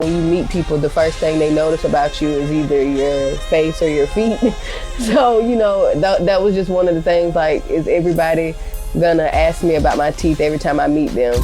When you meet people, the first thing they notice about you is either your face or your feet. So, that was just one of the things, like, is everybody gonna ask me about my teeth every time I meet them?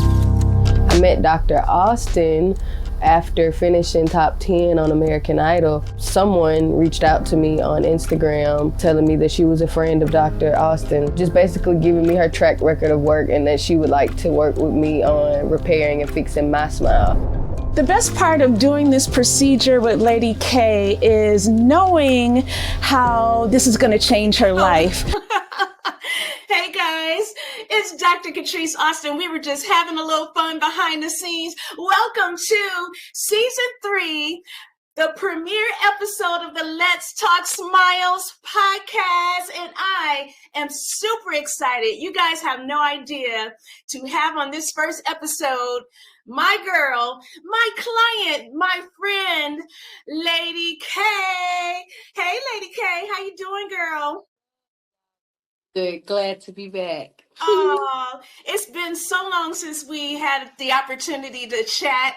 I met Dr. Austin after finishing top 10 on American Idol. Someone reached out to me on Instagram telling me that she was a friend of Dr. Austin, just basically giving me her track record of work and that she would like to work with me on repairing and fixing my smile. The best part of doing this procedure with Lady K is knowing how this is going to change her life. Hey guys, it's Dr. Catrise Austin. We were just having a little fun behind the scenes. Welcome to Season 3, the premiere episode of the Let's Talk Smiles podcast. And I am super excited. You guys have no idea to have on this first episode my girl, my client, my friend, Lady K. Hey, Lady K, how you doing, girl? Good, glad to be back. Oh, it's been so long since we had the opportunity to chat.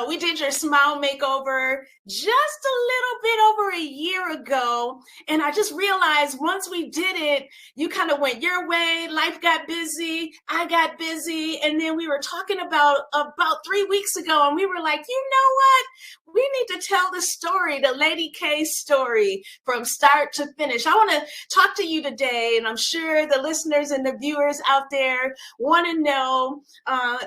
We did your smile makeover just a little bit over a year ago. And I just realized once we did it, you kind of went your way. Life got busy. I got busy. And then we were talking about 3 weeks ago, and we were like, you know what? We need to tell the story, the Lady K story from start to finish. I want to talk to you today, and I'm sure the listeners and the viewers out there want to know.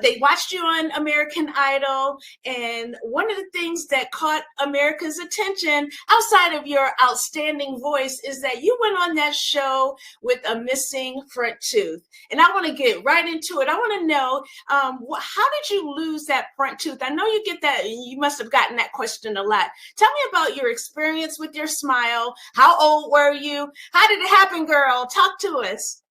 They watched you on American Idol, and one of the things that caught America's attention outside of your outstanding voice is that you went on that show with a missing front tooth. And I want to get right into it. I want to know, how did you lose that front tooth? I know you get that, you must have gotten that question a lot. Tell me about your experience with your smile. How old were you? How did it happen, girl? Talk to us.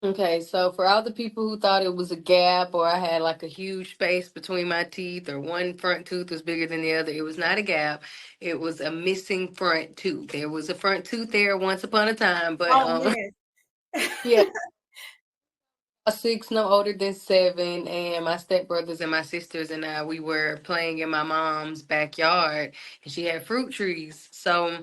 Okay, so for all the people who thought it was a gap or I had like a huge space between my teeth or one front tooth was bigger than the other, it was not a gap. It was a missing front tooth. There was a front tooth there once upon a time, but yeah, 6, no older than 7, and my stepbrothers and my sisters and I, we were playing in my mom's backyard, and she had fruit trees. So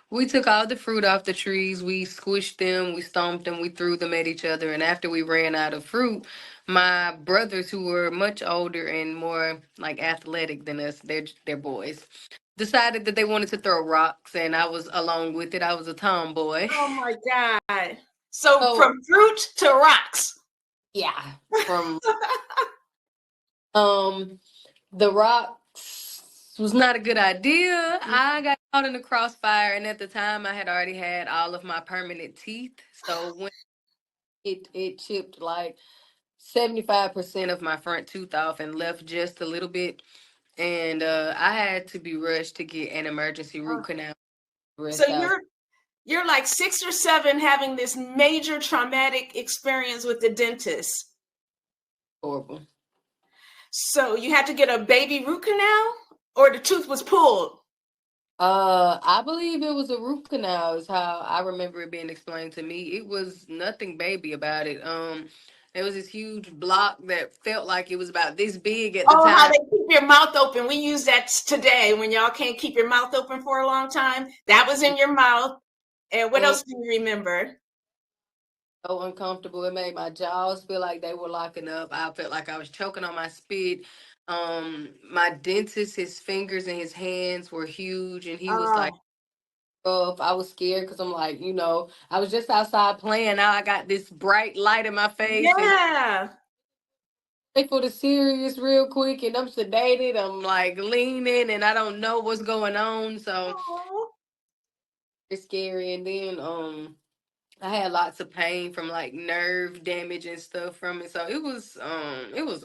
we took all the fruit off the trees, we squished them, we stomped them, we threw them at each other, and after we ran out of fruit, my brothers, who were much older and more like athletic than us, they're boys, decided that they wanted to throw rocks, and I was along with it. I was a tomboy. Oh my God. So So from fruit to rocks. yeah, from the rocks was not a good idea. I got caught in the crossfire, and at the time I had already had all of my permanent teeth. So when it chipped like 75% of my front tooth off and left just a little bit. And I had to be rushed to get an emergency root canal. So you're like 6 or 7 having this major traumatic experience with the dentist. Horrible. So you had to get a baby root canal, or the tooth was pulled? I believe it was a root canal is how I remember it being explained to me. It was nothing baby about it. There was this huge block that felt like it was about this big at the time. How they keep your mouth open. We use that today when y'all can't keep your mouth open for a long time. That was in your mouth. And what else do you remember? So uncomfortable. It made my jaws feel like they were locking up. I felt like I was choking on my spit. My dentist, his fingers and his hands were huge, and he was like rough. I was scared because I'm like, I was just outside playing. Now I got this bright light in my face. Yeah. And for the serious real quick, and I'm sedated. I'm like leaning, and I don't know what's going on. So it's scary. And then I had lots of pain from like nerve damage and stuff from it. So it was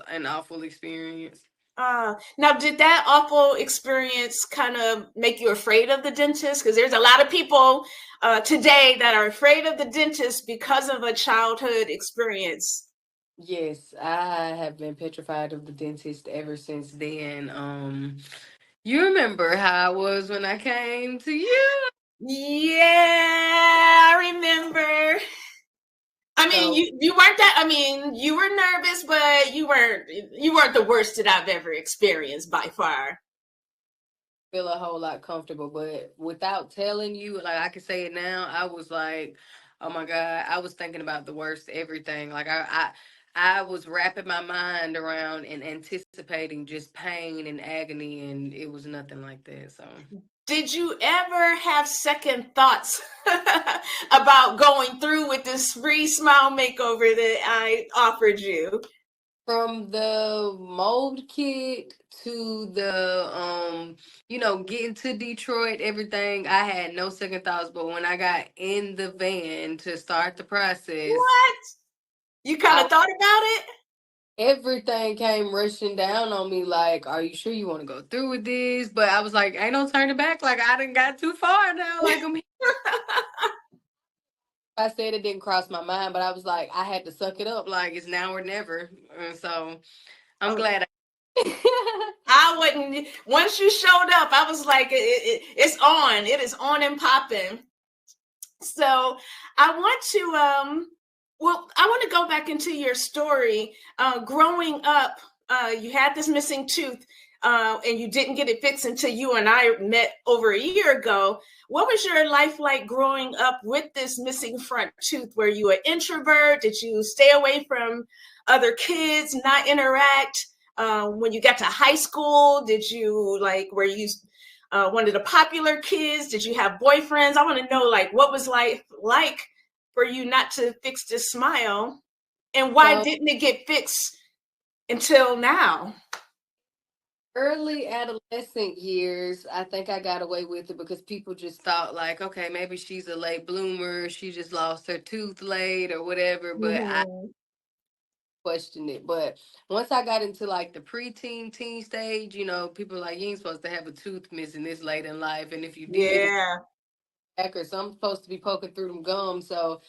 an awful experience. Now, did that awful experience kind of make you afraid of the dentist? Because there's a lot of people today that are afraid of the dentist because of a childhood experience. Yes, I have been petrified of the dentist ever since then. You remember how I was when I came to you? Yeah, I remember. I mean, you weren't that. I mean, you were nervous, but you weren't the worst that I've ever experienced by far. feel a whole lot comfortable. But without telling you, like I can say it now, I was like, oh my God, I was thinking about the worst everything. Like I was wrapping my mind around and anticipating just pain and agony, and it was nothing like that. So Did you ever have second thoughts about going through with this free smile makeover that I offered you? from the mold kit to the getting to Detroit, everything, I had no second thoughts. But when I got in the van to start the process, What? You kind I of thought about it? everything came rushing down on me like, are you sure you want to go through with this? But I was like, ain't no turning back. Like I done got too far now. Like I'm I said it didn't cross my mind, but I was like, I had to suck it up. Like it's now or never. And so I'm Okay. glad I wouldn't. Once you showed up, I was like, it's on. It is on and popping. So I want to, well, I want to go back into your story. Growing up, you had this missing tooth, and you didn't get it fixed until you and I met over a year ago. What was your life like growing up with this missing front tooth? Were you an introvert? Did you stay away from other kids, not interact? When you got to high school, did you were you one of the popular kids? Did you have boyfriends? I want to know like what was life like for you not to fix this smile, and why didn't it get fixed until now? early adolescent years, I think I got away with it because people just thought like, okay, maybe she's a late bloomer, she just lost her tooth late or whatever. But I Mm-hmm. questioned it. But once I got into like the preteen teen stage, people are like, you ain't supposed to have a tooth missing this late in life, and if you did, it's Yeah. back or something supposed to be poking through them gums. So,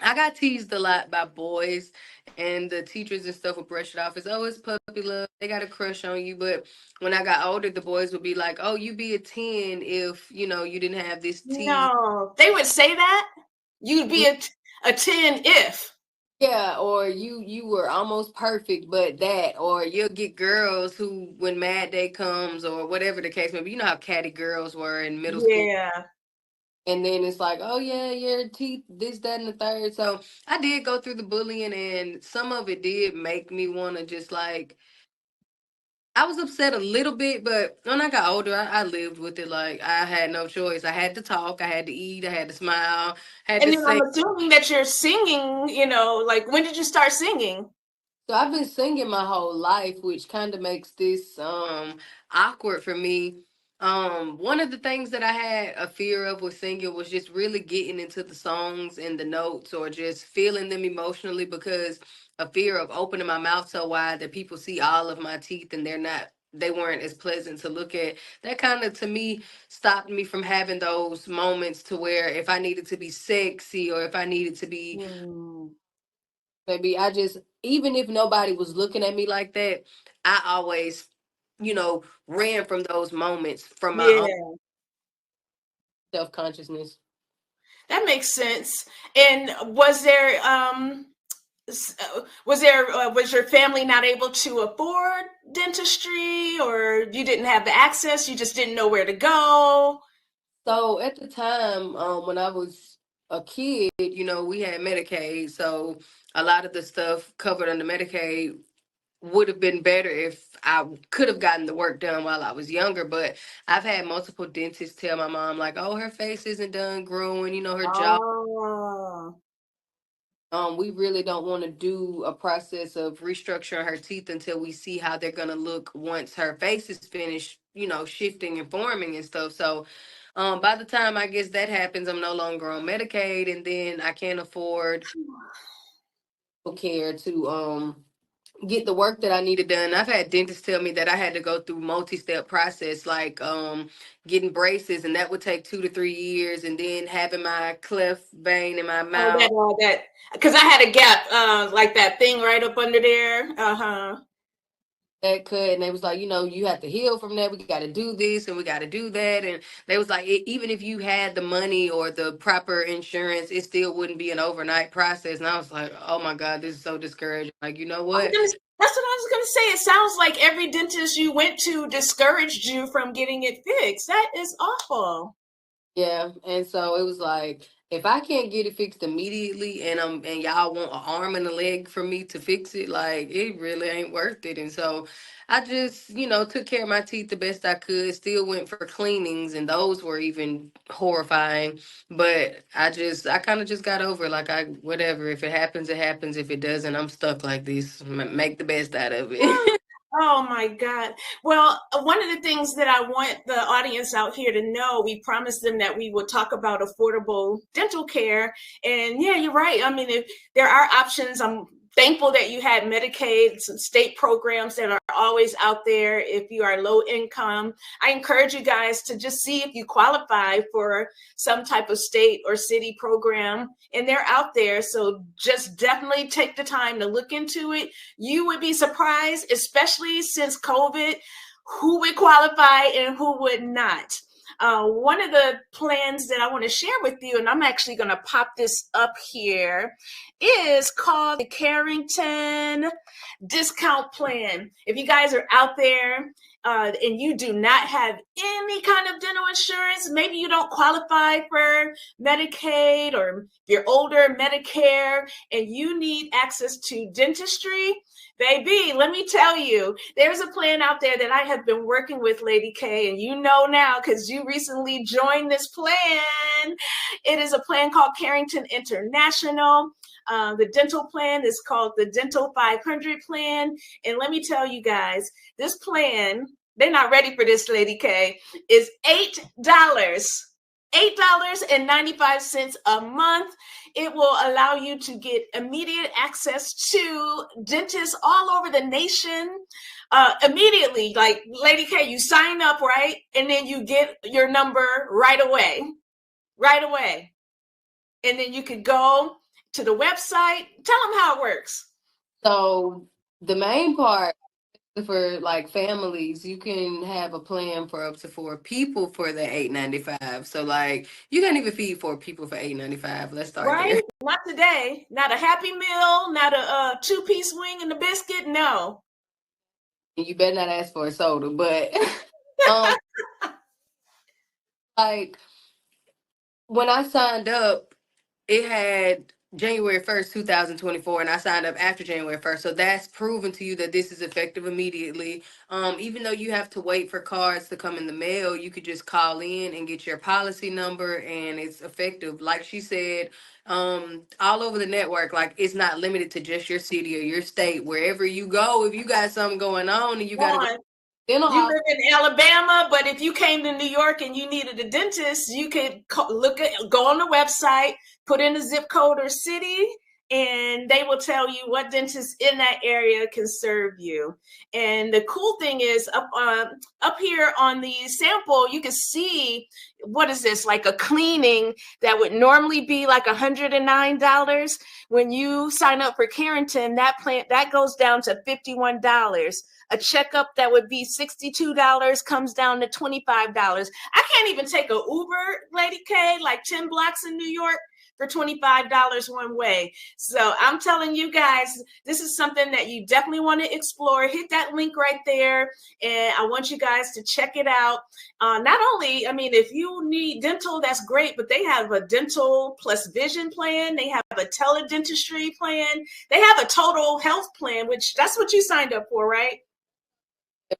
I got teased a lot by boys, and the teachers and stuff would brush it off as, oh, it's puppy love. They got a crush on you. But when I got older, the boys would be like, oh, you be a 10 if, you didn't have this tease. No, they would say that you'd be a 10 if. Yeah, or you were almost perfect, but that, or you'll get girls who, when Mad Day comes or whatever the case may be, you know how catty girls were in middle school. Yeah. And then it's like, oh yeah, your teeth, this, that, and the third. So I did go through the bullying, and some of it did make me want to just like, I was upset a little bit, but when I got older, I lived with it. Like I had no choice. I had to talk, I had to eat, I had to smile, had And to then I'm sing. assuming that you're singing, like when did you start singing? So I've been singing my whole life, which kind of makes this awkward for me. One of the things that I had a fear of with singing was just really getting into the songs and the notes or just feeling them emotionally, because a fear of opening my mouth so wide that people see all of my teeth and they weren't as pleasant to look at. That kind of to me stopped me from having those moments to where if I needed to be sexy or if I needed to be, Mm. maybe I just, even if nobody was looking at me like that, I always, ran from those moments from my own Yeah, self consciousness. that makes sense. And was your family not able to afford dentistry, or you didn't have the access, you just didn't know where to go? So at the time, when I was a kid, we had Medicaid. So a lot of the stuff covered under Medicaid would have been better if I could have gotten the work done while I was younger. But I've had multiple dentists tell my mom, like, oh, her face isn't done growing, her jaw. Oh. We really don't want to do a process of restructuring her teeth until we see how they're gonna look once her face is finished, shifting and forming and stuff. So, by the time I guess that happens, I'm no longer on Medicaid, and then I can't afford care to get the work that I needed done. I've had dentists tell me that I had to go through multi-step process, like getting braces, and that would take 2 to 3 years, and then having my cleft vein in my Oh, mouth that, because I had a gap, like that thing right up under there. Uh-huh. that cut, and they was like, you have to heal from that. We got to do this and we got to do that, and they was like, even if you had the money or the proper insurance, it still wouldn't be an overnight process. And I was like, oh my God, this is so discouraging. Like, you know I'm what? gonna That's what I was going to say. It sounds like every dentist you went to discouraged you from getting it fixed. That is awful. Yeah, and so it was like, if I can't get it fixed immediately, and y'all want an arm and a leg for me to fix it, like it really ain't worth it. And so I just, took care of my teeth the best I could. Still went for cleanings, and those were even horrifying. But I kind of just got over it. Like, I whatever. If it happens, it happens. If it doesn't, I'm stuck like this. Make the best out of it. Oh my God. Well, one of the things that I want the audience out here to know, we promised them that we would talk about affordable dental care. And yeah, you're right. I mean, if there are options, I'm thankful that you had Medicaid, some state programs that are always out there. If you are low income, I encourage you guys to just see if you qualify for some type of state or city program, and they're out there. So just definitely take the time to look into it. You would be surprised, especially since COVID, who would qualify and who would not. One of the plans that I want to share with you, and I'm actually going to pop this up here, is called the Carrington Discount Plan. If you guys are out there and you do not have any kind of dental insurance, maybe you don't qualify for Medicaid, or you're older, Medicare, and you need access to dentistry, baby, let me tell you, there's a plan out there that I have been working with, Lady K, and you know now because you recently joined this plan. It is a plan called Carrington International. The dental plan is called the Dental 500 plan. And let me tell you guys, this plan, they're not ready for this, Lady K, is $8. $8.95 a month. It will allow you to get immediate access to dentists all over the nation immediately. Like, Lady K, you sign up, right? And then you get your number right away. And then you could go to the website. Tell them how it works. So the main part, for like families, you can have a plan for up to 4 people for the $8.95. So like, you can't even feed 4 people for $8.95. Let's start Right? there. Not today. Not a Happy Meal, not a 2-piece wing and a biscuit. No. And you better not ask for a soda. But like, when I signed up, it had January 1st, 2024, and I signed up after January 1st. So that's proven to you that this is effective immediately. Even though you have to wait for cards to come in the mail, you could just call in and get your policy number, and it's effective. Like she said, all over the network. Like, it's not limited to just your city or your state. Wherever you go, if you got something going on and you got to go dental You hospital. live in Alabama, but if you came to New York and you needed a dentist, you could go on the website, put in a zip code or city, and they will tell you what dentist in that area can serve you. And the cool thing is, up here on the sample, you can see, what is this, like a cleaning that would normally be like $109. When you sign up for Carrington, that goes down to $51. A checkup that would be $62 comes down to $25. I can't even take an Uber, Lady K, like 10 blocks in New York for $25 one way. So I'm telling you guys, this is something that you definitely want to explore. Hit that link right there, and I want you guys to check it out. Not only, I mean, if you need dental, that's great, but they have a dental plus vision plan. They have a teledentistry plan. They have a total health plan, which that's what you signed up for, right?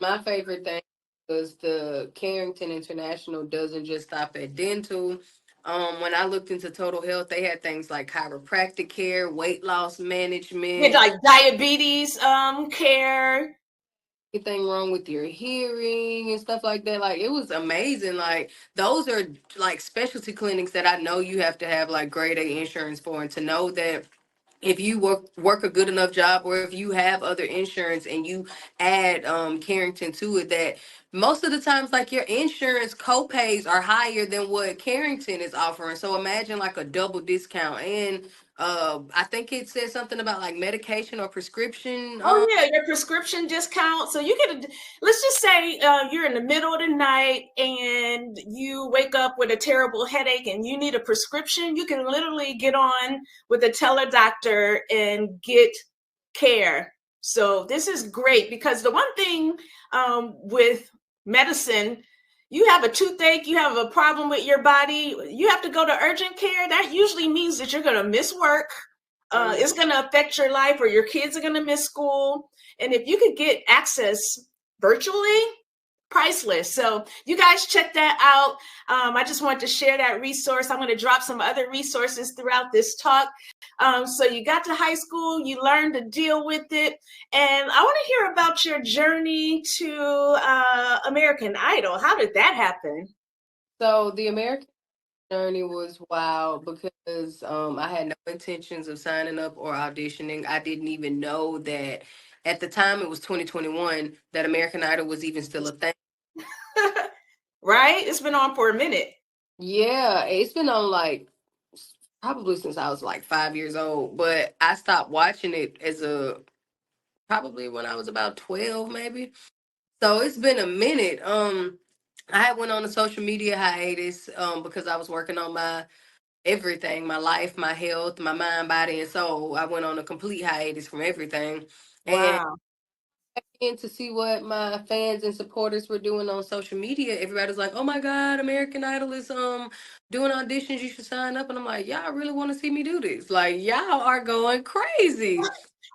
My favorite thing was the Carrington International doesn't just stop at dental. When I looked into total health, they had things like chiropractic care, weight loss management, Like diabetes care. anything wrong with your hearing and stuff like that. Like, it was amazing. Like, those are like specialty clinics that I know you have to have like grade A insurance for, and to know that if you work a good enough job, or if you have other insurance and you add Carrington to it, that most of the times, like, your insurance copays are higher than what Carrington is offering. So imagine like a double discount. And I think it said something about like medication or prescription. Oh yeah, your prescription discount. So you get let's just say you're in the middle of the night and you wake up with a terrible headache and you need a prescription. You can literally get on with a teledoctor and get care So this is great because the one thing with medicine, you have a toothache, you have a problem with your body, you have to go to urgent care. That usually means that you're going to miss work. It's going to affect your life, or your kids are going to miss school. And if you could get access virtually, priceless. So you guys check that out. I just wanted to share that resource. I'm going to drop some other resources throughout this talk. So you got to high school, you learned to deal with it. And I want to hear about your journey to American Idol. How did that happen? So the American journey was wild because I had no intentions of signing up or auditioning. I didn't even know that at the time, it was 2021, that American Idol was even still a thing. Right? It's been on for a minute. Yeah, it's been on like probably since I was like 5 years old, but I stopped watching it as a probably when I was about 12, maybe. So it's been a minute. I had went on a social media hiatus because I was working on my everything, my life, my health, my mind, body, and soul. I went on a complete hiatus from everything. And Wow. to see what my fans and supporters were doing on social media, everybody was like, "Oh my God, American Idol is doing auditions. You should sign up." And I'm like, "Y'all really want to see me do this? Like, y'all are going crazy."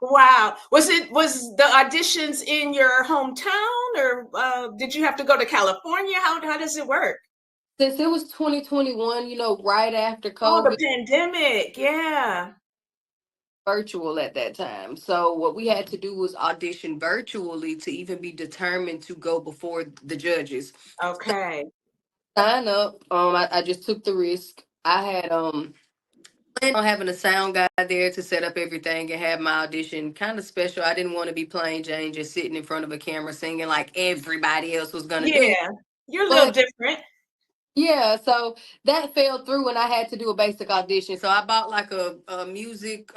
Wow. Was the auditions in your hometown, or did you have to go to California? How does it work? Since it was 2021, right after Oh, the COVID, pandemic. Yeah. virtual at that time. So what we had to do was audition virtually to even be determined to go before the judges. Okay. Sign up. I just took the risk. I had planned on having a sound guy there to set up everything and have my audition kind of special. I didn't want to be plain Jane just sitting in front of a camera singing like everybody else was gonna do. Yeah. You're a little But different. yeah, so that fell through and I had to do a basic audition. So I bought like a music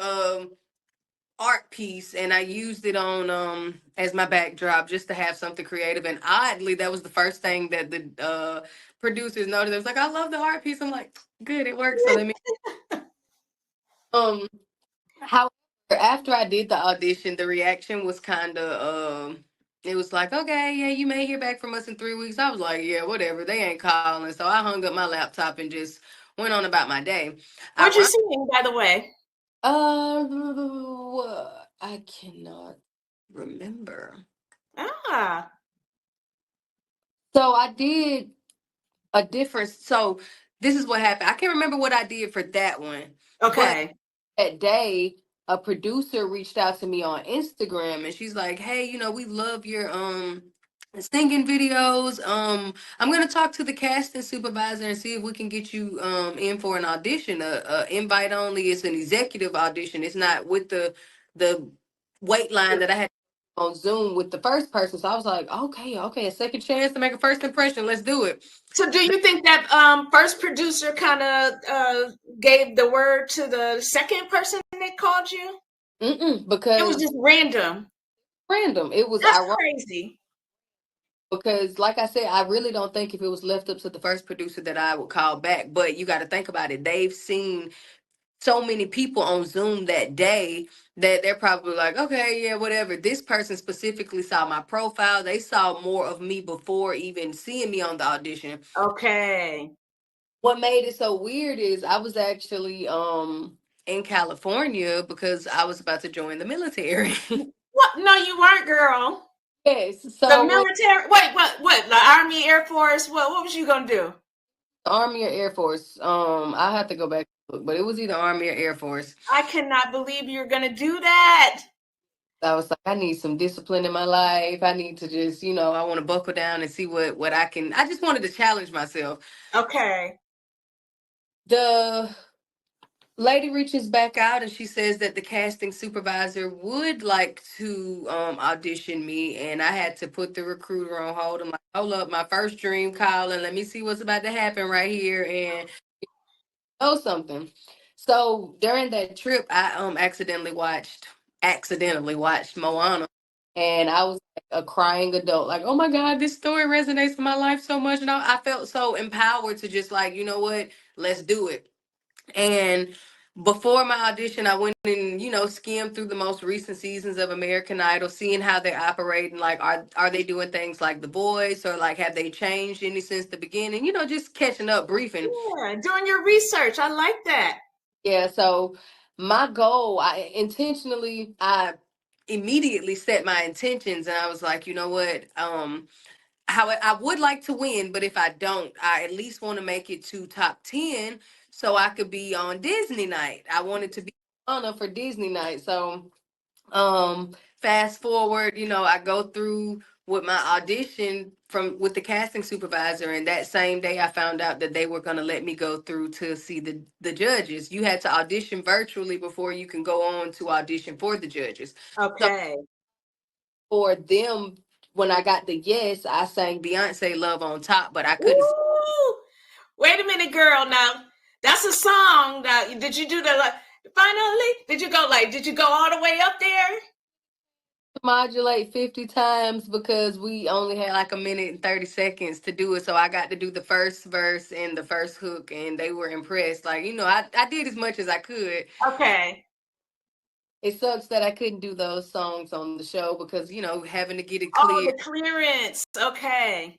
art piece and I used it on as my backdrop just to have something creative. And oddly, that was the first thing that the producers noticed. It was like, "I love the art piece." I'm like, "Good, it works." So let me um however, after I did the audition, the reaction was kind of it was like, "Okay, yeah, you may hear back from us in 3 weeks." I was like, "Yeah, whatever, they ain't calling." So I hung up my laptop and just went on about my day. I What'd you run sing, by the way? I cannot remember. Ah, So I did a difference. So this is what happened. I can't remember what I did for that one, but okay. that day a producer reached out to me on Instagram and she's like, "Hey, we love your singing videos. I'm gonna talk to the casting supervisor and see if we can get you in for an audition. Invite only. It's an executive audition. It's not with the wait line that I had on Zoom with the first person." So I was like, "Okay, okay, a second chance to make a first impression. Let's do it." So do you think that first producer kind of gave the word to the second person that called you? It was Because just random. random. It was That's ironic crazy. because, like I said, I really don't think if it was left up to the first producer that I would call back. But you got to think about it. They've seen so many people on Zoom that day that they're probably like, "Okay, yeah, whatever." This person specifically saw my profile. They saw more of me before even seeing me on the audition. Okay. What made it so weird is I was actually in California because I was about to join the military. What? No, you weren't, girl. Yes. The So when military. Wait, what? What? The Army, Air Force. What was you gonna do? Army or Air Force, I have to go back and look, but it was either Army or Air Force. I cannot believe you're gonna do that. I was like, I need some discipline in my life. I need to just, I want to buckle down and see what I can. I just wanted to challenge myself. Okay. The lady reaches back out and she says that the casting supervisor would like to audition me, and I had to put the recruiter on hold. I'm like, "Hold up, my first dream calling. Let me see what's about to happen right here and know something." So during that trip, I accidentally watched Moana, and I was like a crying adult, like, "Oh my God, this story resonates with my life so much," and I felt so empowered to just like, you know what, let's do it. And before my audition, I went and, skimmed through the most recent seasons of American Idol, seeing how they're operating. Like, are they doing things like The Voice, or like have they changed any since the beginning? Just catching up, briefing. Yeah, doing your research. I like that. Yeah. So my goal, I immediately set my intentions, and I was like, you know what? How I would like to win, but if I don't, I at least want to make it to top 10 so I could be on Disney night. I wanted to be on for Disney night. So fast forward, I go through with my audition with the casting supervisor, and that same day I found out that they were going to let me go through to see the judges. You had to audition virtually before you can go on to audition for the judges. So Okay. for them, when I got the yes, I sang Beyonce Love on Top, but I couldn't Woo! Wait a minute, girl. Now that's a song. That did you do the finally? Did you go all the way up there? modulate 50 times because we only had like a minute and 30 seconds to do it. So I got to do the first verse and the first hook, and they were impressed. Like, I did as much as I could. Okay. It sucks that I couldn't do those songs on the show because, having to get it Oh, clear. the clearance. Okay.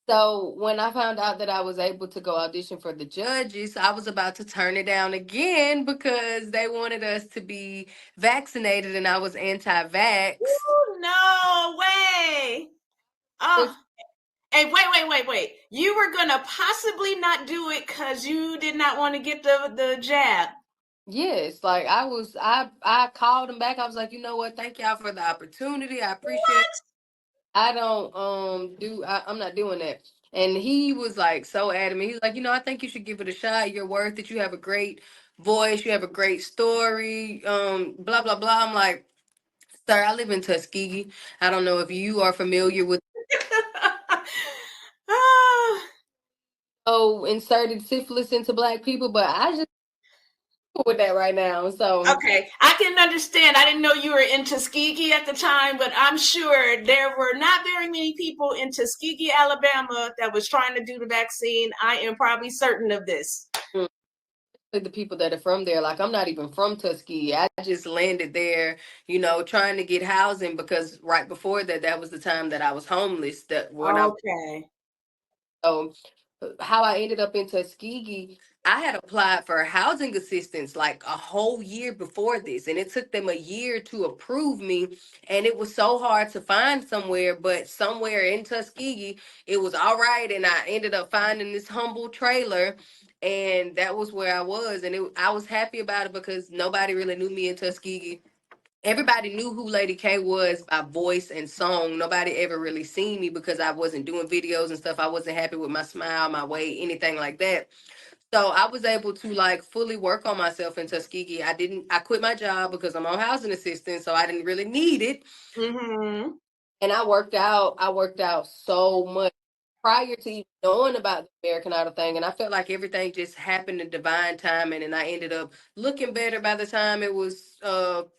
So when I found out that I was able to go audition for the judges, I was about to turn it down again because they wanted us to be vaccinated, and I was anti-vax. Ooh, no way. Oh, hey, wait. You were gonna possibly not do it because you did not want to get the jab. Yes, like I called him back. I was like, you know what? Thank y'all for the opportunity. I appreciate it. I don't I'm not doing that. And he was like so adamant. He's like, I think you should give it a shot. You're worth it. You have a great voice. You have a great story. Blah blah blah. I'm like, sir, I live in Tuskegee. I don't know if you are familiar with Ah, inserted syphilis into black people, but I just with that right now. So okay, I can understand. I didn't know you were in Tuskegee at the time, but I'm sure there were not very many people in Tuskegee, Alabama, that was trying to do the vaccine. I am probably certain of this. the people that are from there, like I'm not even from Tuskegee. I just landed there, trying to get housing because right before that was the time that I was homeless. That when I Okay. so how I ended up in Tuskegee, I had applied for housing assistance like a whole year before this, and it took them a year to approve me. And it was so hard to find somewhere, but somewhere in Tuskegee, it was all right. And I ended up finding this humble trailer, and that was where I was. And I was happy about it because nobody really knew me in Tuskegee. Everybody knew who Lady K was by voice and song. Nobody ever really seen me because I wasn't doing videos and stuff. I wasn't happy with my smile, my weight, anything like that. So I was able to like fully work on myself in Tuskegee. I quit my job because I'm on housing assistance, so I didn't really need it. Mm-hmm. And I worked out so much prior to even knowing about the American Idol thing. And I felt like everything just happened in divine timing, and I ended up looking better by the time it was to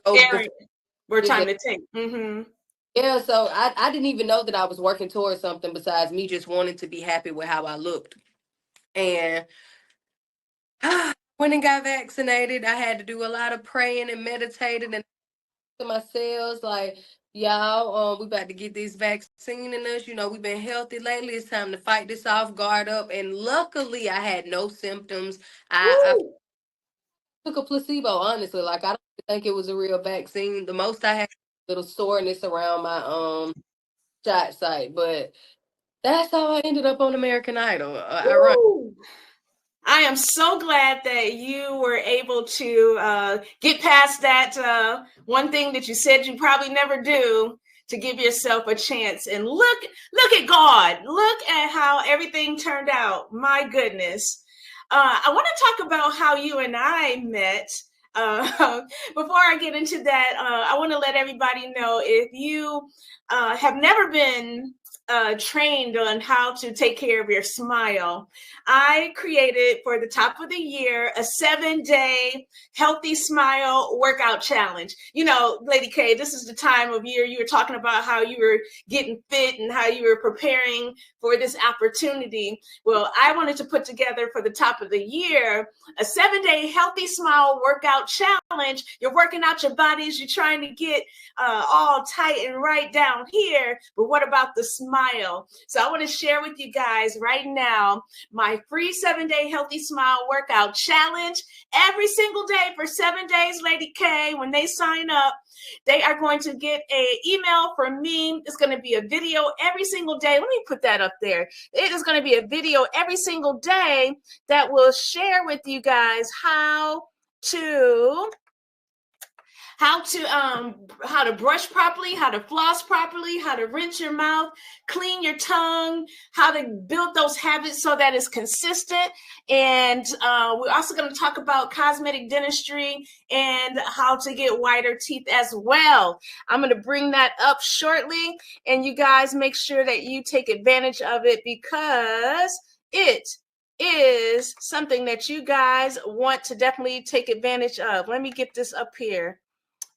go Aaron, before. we're time to take. Mm-hmm. Yeah, so I didn't even know that I was working towards something besides me just wanting to be happy with how I looked. And went and got vaccinated. I had to do a lot of praying and meditating and to myself, like, y'all, we about to get this vaccine in us. We've been healthy lately. It's time to fight this off, guard up. And luckily, I had no symptoms. I Woo! took a placebo, honestly. Like, I don't think it was a real vaccine. The most I had was a little soreness around my shot site, but that's how I ended up on American Idol. I run. Woo! I am so glad that you were able to get past that one thing that you said you probably never do, to give yourself a chance. And look at God. Look at how everything turned out. My goodness. I want to talk about how you and I met. Before I get into that, I want to let everybody know, if you have never been trained on how to take care of your smile, I created for the top of the year a 7-day healthy smile workout challenge. You know, Lady K, this is the time of year you were talking about how you were getting fit and how you were preparing for this opportunity. Well, I wanted to put together for the top of the year a 7-day healthy smile workout challenge. You're working out your bodies, you're trying to get all tight and right down here, but what about the smile? So I want to share with you guys right now my free 7-day healthy smile workout challenge. Every single day for 7 days, Lady K, when they sign up, they are going to get an email from me. It's going to be a video every single day. Let me put that up there. It is going to be a video every single day that will share with you guys how to brush properly, how to floss properly, how to rinse your mouth, clean your tongue, how to build those habits so that it's consistent. And we're also going to talk about cosmetic dentistry and how to get whiter teeth as well. I'm going to bring that up shortly, and you guys make sure that you take advantage of it because it is something that you guys want to definitely take advantage of. Let me get this up here.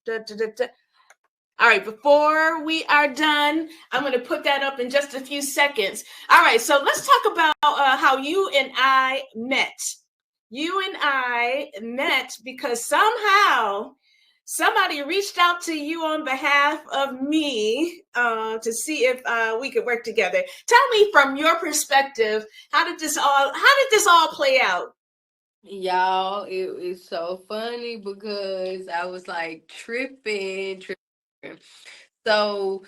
All right, before we are done, I'm going to put that up in just a few seconds. All right, so let's talk about how you and I met. You and I met because somehow somebody reached out to you on behalf of me to see if we could work together. Tell me from your perspective, how did this all play out? Y'all, it is so funny because I was like tripping. So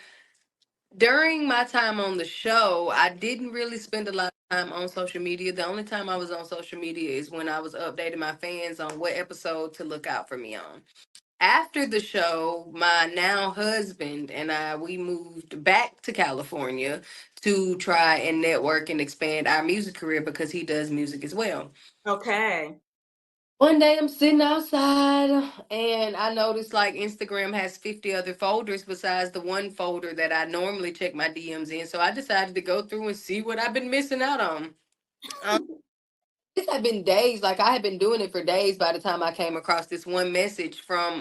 during my time on the show, I didn't really spend a lot of time on social media. The only time I was on social media is when I was updating my fans on what episode to look out for me on. After the show, my now husband and we moved back to California to try and network and expand our music career because he does music as well. Okay. One day I'm sitting outside and I noticed like Instagram has 50 other folders besides the one folder that I normally check my DMs in. So I decided to go through and see what I've been missing out on. This had been days, like I had been doing it for days by the time I came across this one message from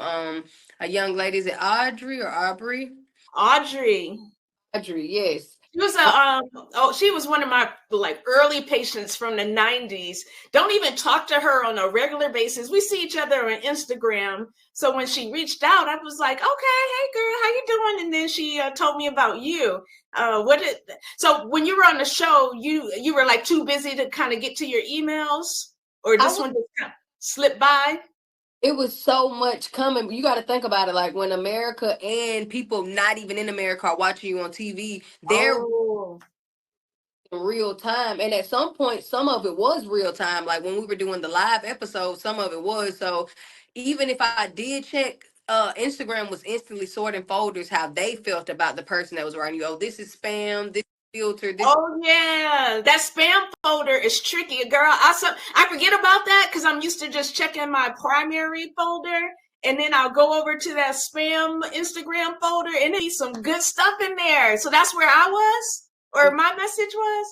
a young lady. Is it Audrey or Aubrey? Audrey. Audrey, yes. She was one of my like early patients from the 90s. Don't even talk to her on a regular basis. We see each other on Instagram. So when she reached out, I was like, okay, hey girl, how you doing? And then she told me about you. So when you were on the show, you were like too busy to kind of get to your emails, or this one just kind of slipped by? It was so much coming. You got to think about it. Like when America and people not even in America are watching you on TV, they're in real time. And at some point, some of it was real time. Like when we were doing the live episode, some of it was. So even if I did check, Instagram was instantly sorting folders how they felt about the person that was writing you. Oh, this is spam. This filter. Oh yeah, that spam folder is tricky, girl. I forget about that because I'm used to just checking my primary folder, and then I'll go over to that spam Instagram folder, and there's some good stuff in there. So that's where I was, or my message was.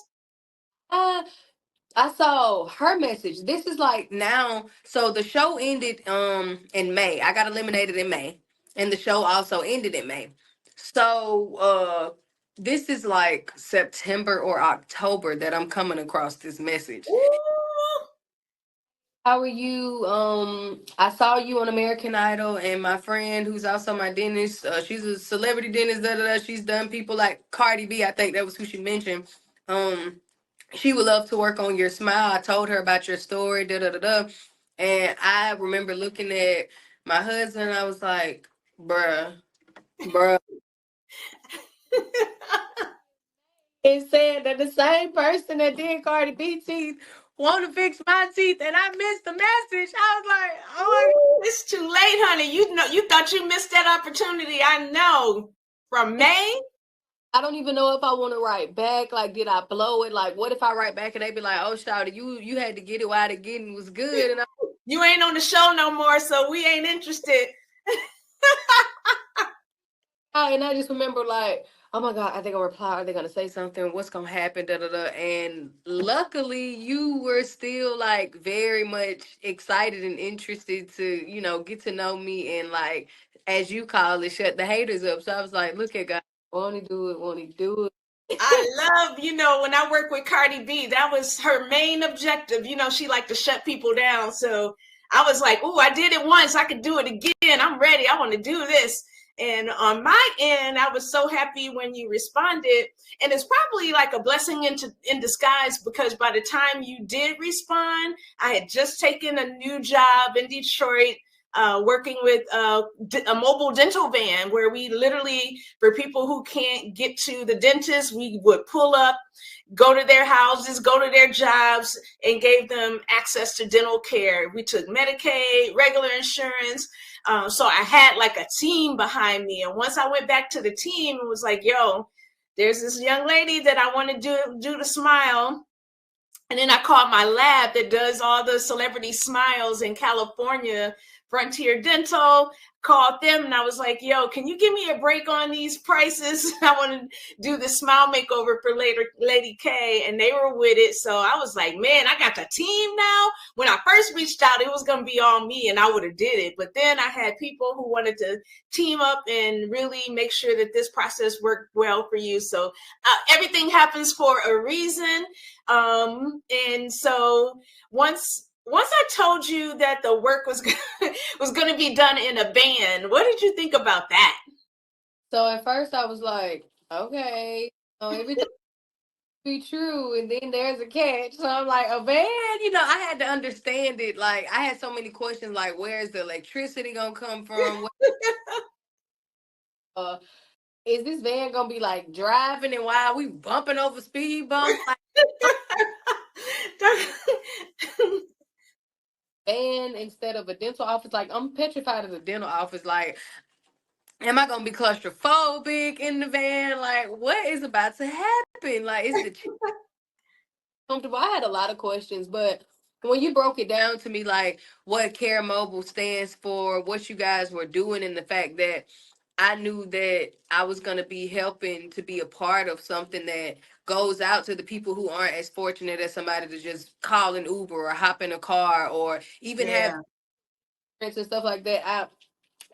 I saw her message. This is like now. So the show ended in May. I got eliminated in May, and the show also ended in May. So this is like September or October that I'm coming across this message. Ooh. How are you? I saw you on American Idol, and my friend, who's also my dentist, she's a celebrity dentist. She's done people like Cardi B. I think that was who she mentioned. She would love to work on your smile. I told her about your story. And I remember looking at my husband. And I was like, bruh. And said that the same person that did Cardi B teeth want to fix my teeth, and I missed the message. I was like, oh, it's too late, honey. You thought you missed that opportunity. I know. From May. I don't even know if I want to write back. Like, did I blow it? Like, what if I write back and they be like, "Oh, Shawty, you had to get it while the getting was good," and you ain't on the show no more, so we ain't interested. and I just remember like oh my God, are they gonna reply? Are they gonna say something? What's gonna happen? Da da da. And luckily, you were still like very much excited and interested to, get to know me and like, as you call it, shut the haters up. So I was like, look at God, won't he do it? Won't he do it? I love, when I work with Cardi B, that was her main objective. She liked to shut people down. So I was like, oh, I did it once. I could do it again. I'm ready. I want to do this. And on my end, I was so happy when you responded. And it's probably like a blessing in disguise, because by the time you did respond, I had just taken a new job in Detroit, working with a mobile dental van, where we literally, for people who can't get to the dentist, we would pull up, go to their houses, go to their jobs, and gave them access to dental care. We took Medicaid, regular insurance. So I had like a team behind me. And once I went back to the team, it was like, yo, there's this young lady that I want to do the smile. And then I called my lab that does all the celebrity smiles in California, Frontier Dental, called them, and I was like, yo, can you give me a break on these prices? I want to do the smile makeover for Lady K, and they were with it. So I was like, man, I got the team now. When I first reached out, it was going to be all me, and I would have did it. But then I had people who wanted to team up and really make sure that this process worked well for you. So everything happens for a reason. And so once I told you that the work was going to be done in a van, what did you think about that? So at first I was like, okay, everything be true, and then there's a catch. So I'm like, a van, I had to understand it. Like, I had so many questions, like, where's the electricity gonna come from? Uh, is this van gonna be like driving, and why are we bumping over speed bumps? Like, van instead of a dental office. Like, I'm petrified of the dental office. Like, am I gonna be claustrophobic in the van? Like, what is about to happen? Like, is the comfortable? I had a lot of questions, but when you broke it down to me, like what Care Mobile stands for, what you guys were doing, and the fact that I knew that I was going to be helping to be a part of something that goes out to the people who aren't as fortunate as somebody to just call an Uber or hop in a car or even have friends and stuff like that.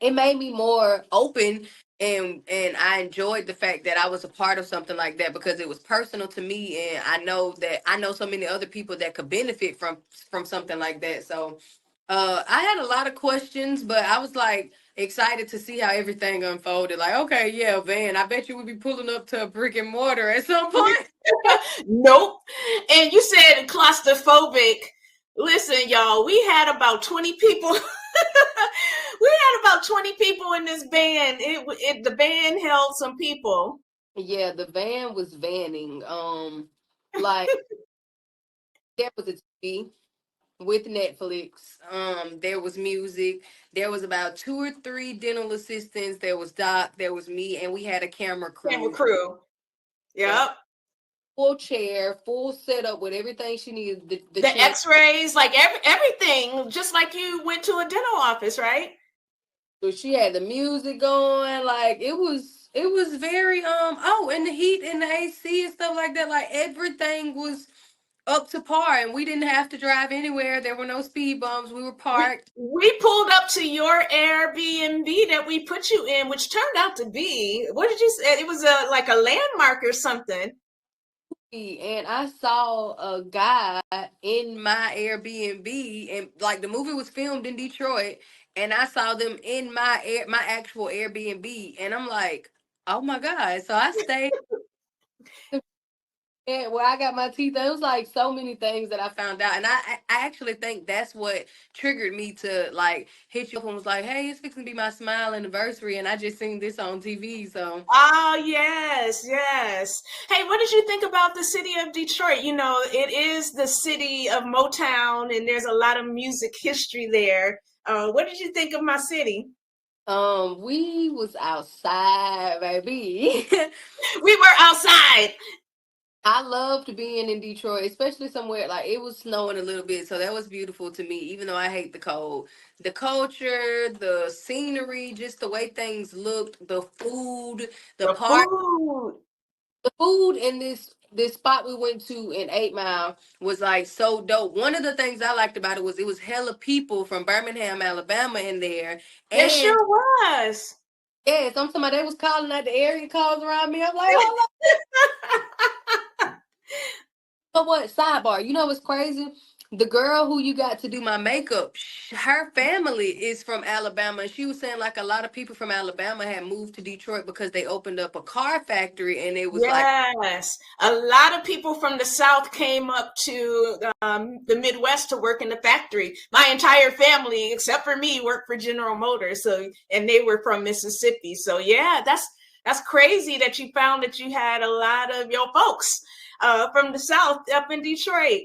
It made me more open, and I enjoyed the fact that I was a part of something like that because it was personal to me, and I know so many other people that could benefit from something like that. So I had a lot of questions, but I was like excited to see how everything unfolded. Like, okay, yeah, Van, I bet you would be pulling up to a brick and mortar at some point. Nope. And you said claustrophobic. Listen, y'all, we had about 20 people. We had about 20 people in this band. The band held some people. Yeah, the van was vanning. Like there was a TV with Netflix. There was music. There was about 2 or 3 dental assistants. There was Doc. There was me, and we had a camera Camera crew. crew. Yep. Full chair, full setup with everything she needed. The X-rays, like everything, just like you went to a dental office, right? So she had the music going. Like it was very oh, and the heat and the AC and stuff like that. Like everything was up to par, and we didn't have to drive anywhere. There were no speed bumps. We were parked. We pulled up to your Airbnb that we put you in, which turned out to be, what did you say? It was like a landmark or something. And I saw a guy in my Airbnb, and like the movie was filmed in Detroit, and I saw them in my actual Airbnb, and I'm like, oh my God. So I stayed. And where I got my teeth, it was like so many things that I found out, and I actually think that's what triggered me to like hit you up and was like, "Hey, it's fixing to be my smile anniversary," and I just seen this on TV. So, oh yes, yes. Hey, what did you think about the city of Detroit? It is the city of Motown, and there's a lot of music history there. What did you think of my city? we was outside, baby. We were outside. I loved being in Detroit, especially somewhere like it was snowing a little bit, so that was beautiful to me. Even though I hate the cold, the culture, the scenery, just the way things looked, the food, the The park, food. the food in this spot we went to in 8 Mile was like so dope. One of the things I liked about it was hella people from Birmingham, Alabama in there, It and sure was. yes, I'm talking about they was calling out the area codes around me. I'm like, hold on. Know what? Sidebar. You know what's crazy? The girl who you got to do my makeup, her family is from Alabama. And she was saying like a lot of people from Alabama had moved to Detroit because they opened up a car factory, and it was like, Yes, a lot of people from the South came up to the Midwest to work in the factory. My entire family, except for me, worked for General Motors. So, and they were from Mississippi. So, yeah, that's crazy that you found that you had a lot of your folks from the South up in Detroit.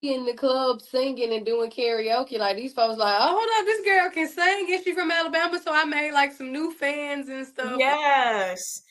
in the club singing and doing karaoke. Like these folks like, oh, hold up, this girl can sing. Is she from Alabama? So I made like some new fans and stuff. Yes.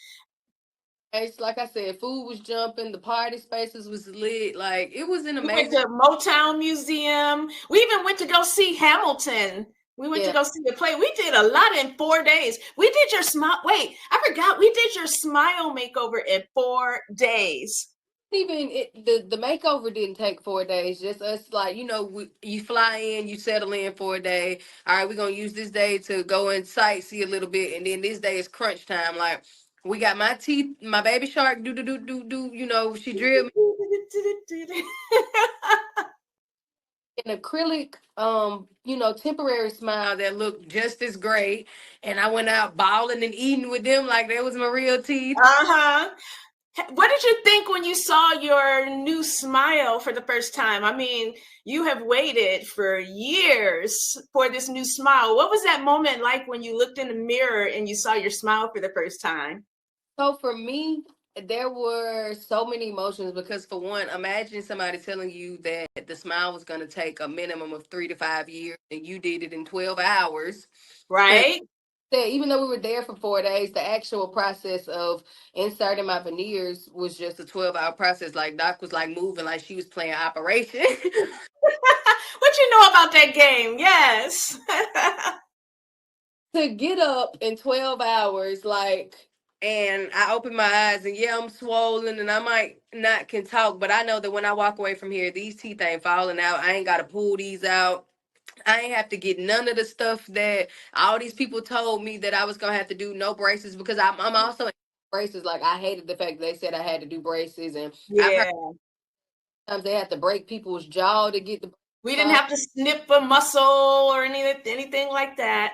It's like I said, food was jumping, the party spaces was lit. Like it was an We went amazing. to Motown Museum. We even went to go see Hamilton. We went to Yeah. go see the play. We did a lot in 4 days. We did your smile. Wait, I forgot. We did your smile makeover in 4 days. Even the makeover didn't take 4 days. Just us, like you fly in, you settle in for a day. All right, we're gonna use this day to go and sightsee a little bit, and then this day is crunch time. Like we got my teeth, my baby shark, do do do do do. She drilled me an acrylic, temporary smile that looked just as great, and I went out bawling and eating with them like that was my real teeth. Uh-huh. What did you think when you saw your new smile for the first time? I mean, you have waited for years for this new smile. What was that moment like when you looked in the mirror and you saw your smile for the first time? So for me, there were so many emotions because for one, imagine somebody telling you that the smile was going to take a minimum of 3 to 5 years and you did it in 12 hours. And Right? even though we were there for 4 days, the actual process of inserting my veneers was just a 12-hour process. Like Doc was like moving like she was playing Operation. What you know about that game? Yes. To get up in 12 hours, like, and I open my eyes and yeah, I'm swollen and I might not can talk, but I know that when I walk away from here, these teeth ain't falling out. I ain't got to pull these out. I ain't have to get none of the stuff that all these people told me that I was gonna have to do. No braces because I'm also in braces. Like I hated the fact that they said I had to do braces, and I've heard Yeah. times they have to break people's jaw to get the We didn't have to snip a muscle or anything like that.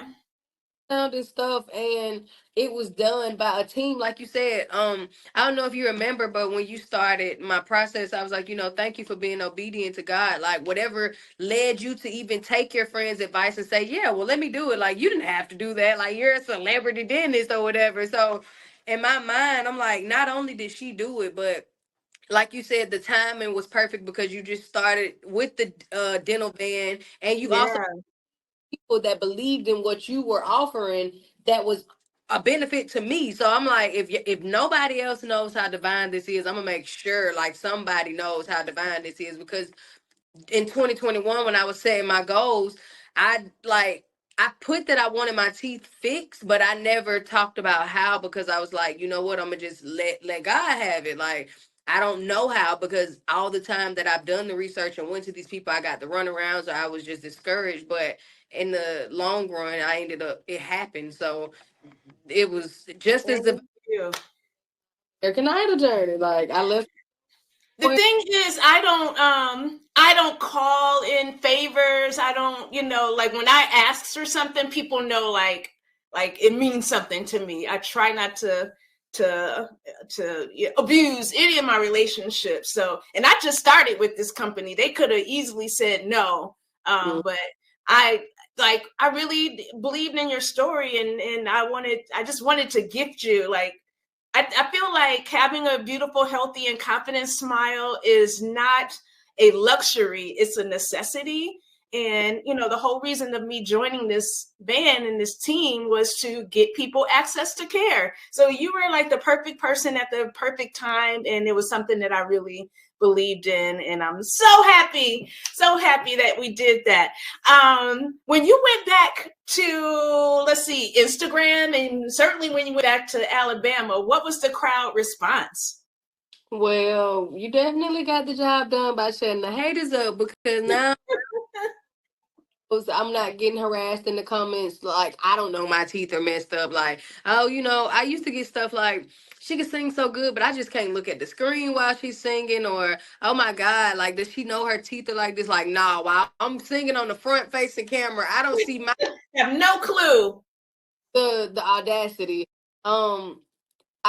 sound and stuff, and it was done by a team like you said. I don't know if you remember, but when you started my process, I was like, thank you for being obedient to God. Like whatever led you to even take your friend's advice and say, yeah, well, let me do it. Like you didn't have to do that. Like you're a celebrity dentist or whatever. So in my mind, I'm like, not only did she do it, but like you said, the timing was perfect because you just started with the dental van, and you also Yeah. people that believed in what you were offering that was a benefit to me. So I'm like, if nobody else knows how divine this is, I'm gonna make sure like somebody knows how divine this is because in 2021 when I was setting my goals, I like I put that I wanted my teeth fixed, but I never talked about how because I was like, you know what, I'm gonna just let God have it. Like I don't know how because all the time that I've done the research and went to these people, I got the runarounds or I was just discouraged. But in the long run, I ended up it happened. So it was just as the Thank you. American Idol journey. Like I left. The thing is, I don't call in favors. I don't, like when I ask for something, people know like it means something to me. I try not to abuse any of my relationships. So, and I just started with this company. They could have easily said no, but I I really believed in your story, and I just wanted to gift you like I feel like having a beautiful, healthy, and confident smile is not a luxury, it's a necessity. And, the whole reason of me joining this band and this team was to get people access to care. So you were like the perfect person at the perfect time. And it was something that I really believed in. And I'm so happy that we did that. When you went back to, let's see, Instagram, and certainly when you went back to Alabama, what was the crowd response? Well, you definitely got the job done by shutting the haters up, because now I'm not getting harassed in the comments like, I don't know, my teeth are messed up. Like, oh, I used to get stuff like, she can sing so good, but I just can't look at the screen while she's singing. Or, oh my God, like, does she know her teeth are like this? Like, nah, while I'm singing on the front facing camera, I don't see my I have no clue. the audacity.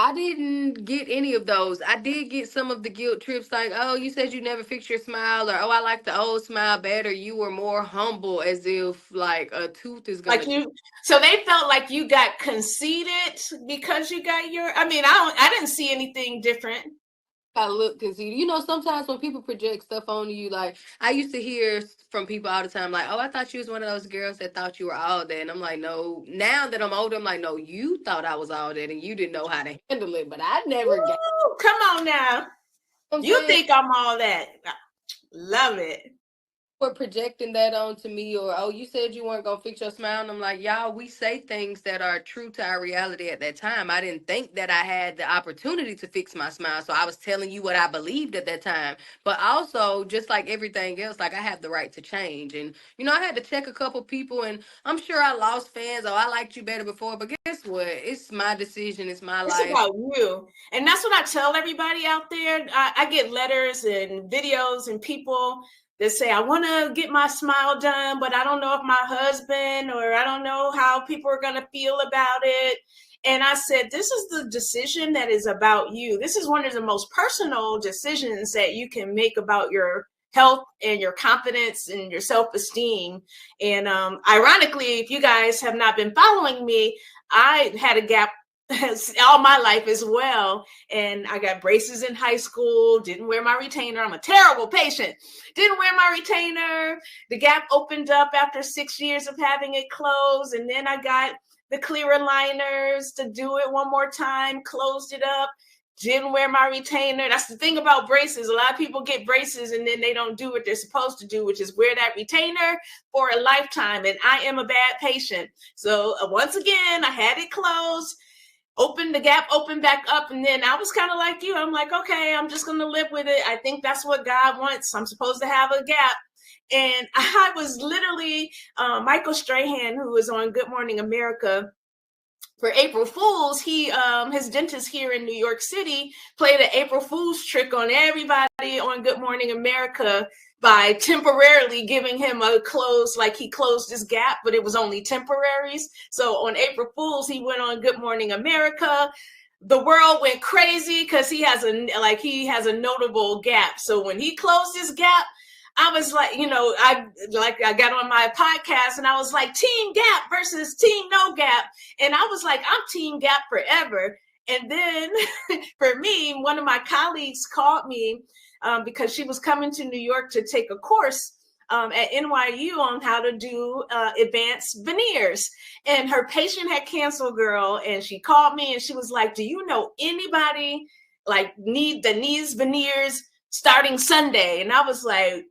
I didn't get any of those. I did get some of the guilt trips, like, oh, you said you never fix your smile, or oh, I like the old smile better. You were more humble, as if like a tooth is gonna. Like so they felt like you got conceited because you got I didn't see anything different. I look conceited. Sometimes when people project stuff onto you, like I used to hear from people all the time, like, oh, I thought you was one of those girls that thought you were all that. And I'm like, no. Now that I'm older, I'm like, no, you thought I was all that and you didn't know how to handle it. But I never got. Come on now. You think I'm all that. Love it. Were projecting that onto me, or oh, you said you weren't gonna fix your smile, and I'm like, y'all, we say things that are true to our reality at that time. I didn't think that I had the opportunity to fix my smile, so I was telling you what I believed at that time. But also, just like everything else, like I have the right to change. And I had to check a couple people, and I'm sure I lost fans. Oh, I liked you better before, but guess what, it's my decision, it's my life. It's about you. And that's what I tell everybody out there. I get letters and videos and people that say, I want to get my smile done, but I don't know if my husband, or I don't know how people are going to feel about it. And I said, this is the decision that is about you. This is one of the most personal decisions that you can make about your health and your confidence and your self-esteem. And ironically, if you guys have not been following me, I had a gap all my life as well. And I got braces in high school, didn't wear my retainer. I'm a terrible patient. Didn't wear my retainer. The gap opened up after 6 years of having it closed. And then I got the clear aligners to do it one more time, closed it up. Didn't wear my retainer. That's the thing about braces. A lot of people get braces and then they don't do what they're supposed to do, which is wear that retainer for a lifetime. And I am a bad patient. So once again, I had it closed. The gap opened back up, and then I was kind of like you. I'm like, okay, I'm just going to live with it. I think that's what God wants. I'm supposed to have a gap. And I was literally, Michael Strahan, who was on Good Morning America, for April Fools, his dentist here in New York City played an April Fool's trick on everybody on Good Morning America by temporarily giving him a close, like he closed his gap, but it was only temporaries. So on April Fools, he went on Good Morning America. The world went crazy because he has a notable gap. So when he closed his gap, I was like, I got on my podcast and I was like, Team Gap versus Team No Gap. And I was like, I'm Team Gap forever. And then for me, one of my colleagues called me because she was coming to New York to take a course at NYU on how to do advanced veneers. And her patient had canceled, girl. And she called me and she was like, do you know anybody that needs veneers starting Sunday? And I was like,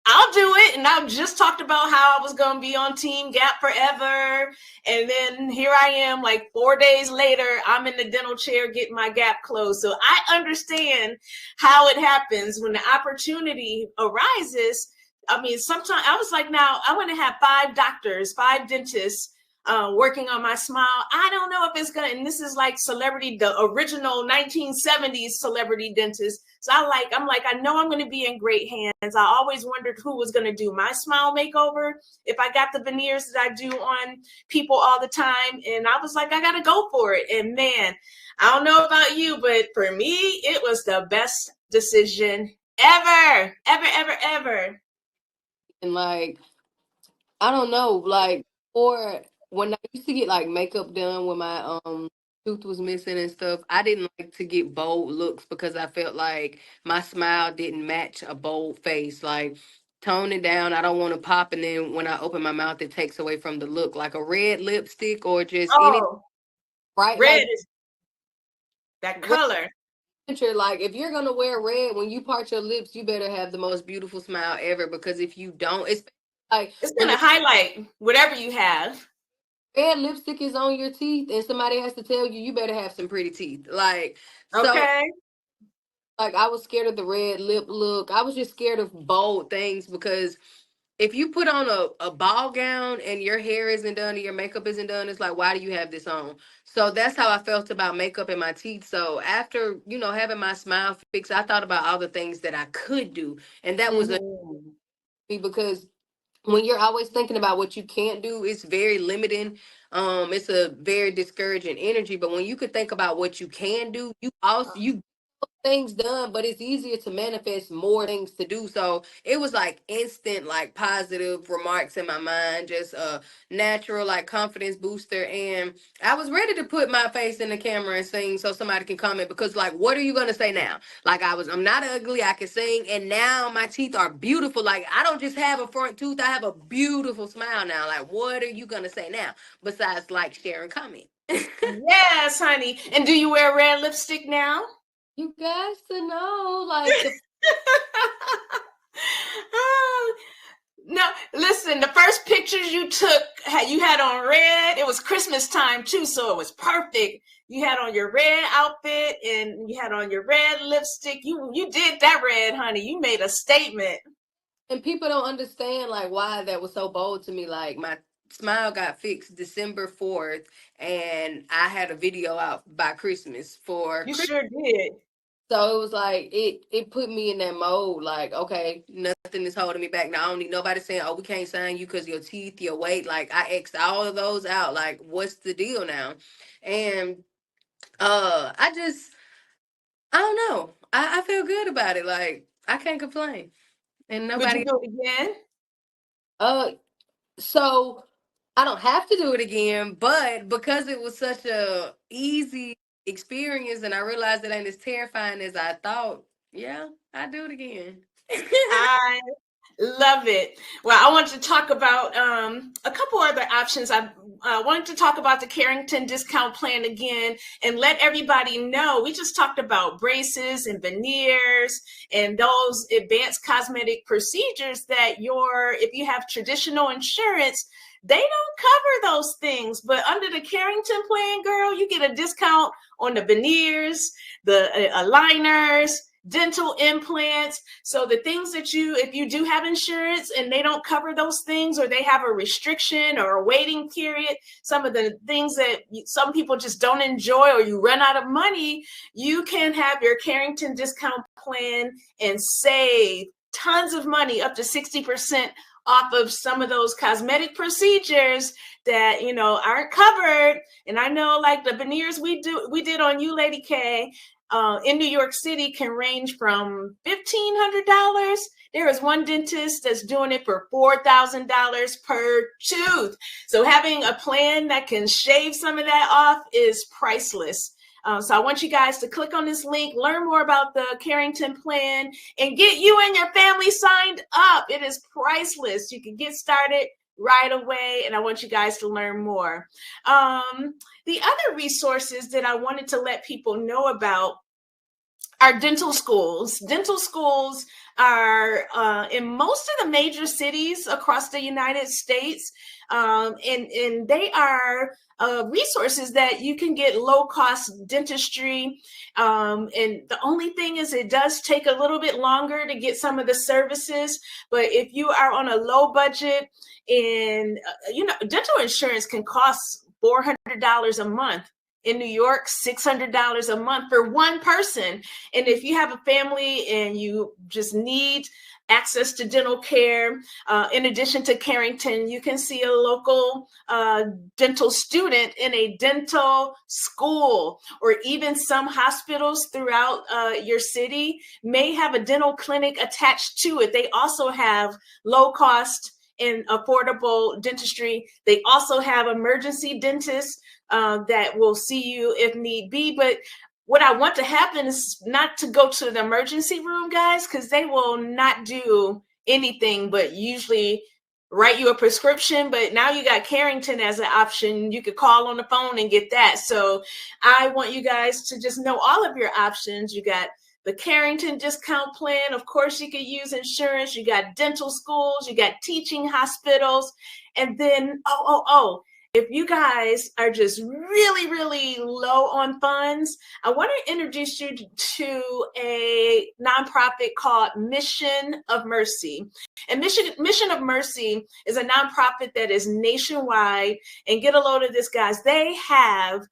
I'll do it. And I just talked about how I was going to be on Team Gap forever. And then here I am, like 4 days later, I'm in the dental chair getting my gap closed. So I understand how it happens when the opportunity arises. I mean, sometimes I was like, now I'm going to have 5 dentists working on my smile. I don't know if it's gonna, and this is like the original 1970s celebrity dentist. So I'm like, I know I'm gonna be in great hands. I always wondered who was gonna do my smile makeover if I got the veneers that I do on people all the time. And I was like, I gotta go for it. And man, I don't know about you, but for me, it was the best decision ever. And like, I don't know, like, or when I used to get like makeup done when my tooth was missing and stuff, I didn't like to get bold looks because I felt like my smile didn't match a bold face. Like, tone it down. I don't want to pop, and then when I open my mouth, it takes away from the look. Like a red lipstick or just any Oh, bright red like is that red color. picture. Like if you're gonna wear red when you part your lips, you better have the most beautiful smile ever. Because if you don't, it's like It's when gonna the highlight whatever you have. red lipstick is on your teeth, and somebody has to tell you you better have some pretty teeth. Like so. Okay. Like I was scared of the red lip look. I was just scared of bold things because if you put on a ball gown and your hair isn't done and your makeup isn't done, it's like, why do you have this on? So that's how I felt about makeup and my teeth. So after, having my smile fixed, I thought about all the things that I could do. And that was a Mhm. because when you're always thinking about what you can't do, it's very limiting. It's a very discouraging energy. But when you could think about what you can do, you things done, but it's easier to manifest more things to do. So it was like instant, like positive remarks in my mind, just a natural, like confidence booster. And I was ready to put my face in the camera and sing so somebody can comment because, like, what are you gonna say now? Like, I'm not ugly, I can sing, and now my teeth are beautiful. Like, I don't just have a front tooth, I have a beautiful smile now. Like, what are you gonna say now? Besides like, share, and comment. Yes, honey. And do you wear red lipstick now? You guys to know, like the Oh, no, listen, the first pictures you took, you had on red. It was Christmas time too, so it was perfect. You had on your red outfit and you had on your red lipstick. You did that red, honey. You made a statement. And people don't understand like why that was so bold to me. Like my smile got fixed December 4th, and I had a video out by Christmas for You Christmas. sure did. So it was like it put me in that mode. Like, okay, nothing is holding me back now. I don't need nobody saying, "Oh, we can't sign you because your teeth, your weight." Like I X'd all of those out. Like, what's the deal now? And I don't know. I feel good about it. Like I can't complain, and Would you nobody. do it again? Uh, So I don't have to do it again, but because it was such a easy experience and I realized it ain't as terrifying as I thought, yeah, I do it again. I love it. Well, I wanted to talk about a couple other options. I wanted to talk about the Carrington discount plan again and let everybody know. We just talked about braces and veneers and those advanced cosmetic procedures that if you have traditional insurance, they don't cover those things. But under the Carrington plan, girl, you get a discount on the veneers, the aligners, dental implants. So the things that if you do have insurance and they don't cover those things, or they have a restriction or a waiting period, some of the things that some people just don't enjoy, or you run out of money, you can have your Carrington discount plan and save tons of money, up to 60% off of some of those cosmetic procedures that aren't covered. And I know, like the veneers we did on you, Lady K, in New York City can range from $1,500. There is one dentist that's doing it for $4,000 per tooth. So having a plan that can shave some of that off is priceless. So I want you guys to click on this link, learn more about the Carrington plan, and get you and your family signed up. It is priceless. You can get started right away, and I want you guys to learn more. The other resources that I wanted to let people know about are dental schools. Dental schools are in most of the major cities across the United States, and they are resources that you can get low-cost dentistry. And the only thing is, it does take a little bit longer to get some of the services. But if you are on a low budget, and dental insurance can cost $400 a month. In New York, $600 a month for one person. And if you have a family and you just need access to dental care, in addition to Carrington, you can see a local dental student in a dental school, or even some hospitals throughout your city may have a dental clinic attached to it. They also have low cost and affordable dentistry. They also have emergency dentists that will see you if need be. But what I want to happen is not to go to the emergency room, guys, because they will not do anything, but usually write you a prescription. But now you got Carrington as an option. You could call on the phone and get that. So I want you guys to just know all of your options. You got the Carrington discount plan. Of course, you could use insurance. You got dental schools. You got teaching hospitals. And then, if you guys are just really, really low on funds, I want to introduce you to a nonprofit called Mission of Mercy. And Mission of Mercy is a nonprofit that is nationwide. And get a load of this, guys. They have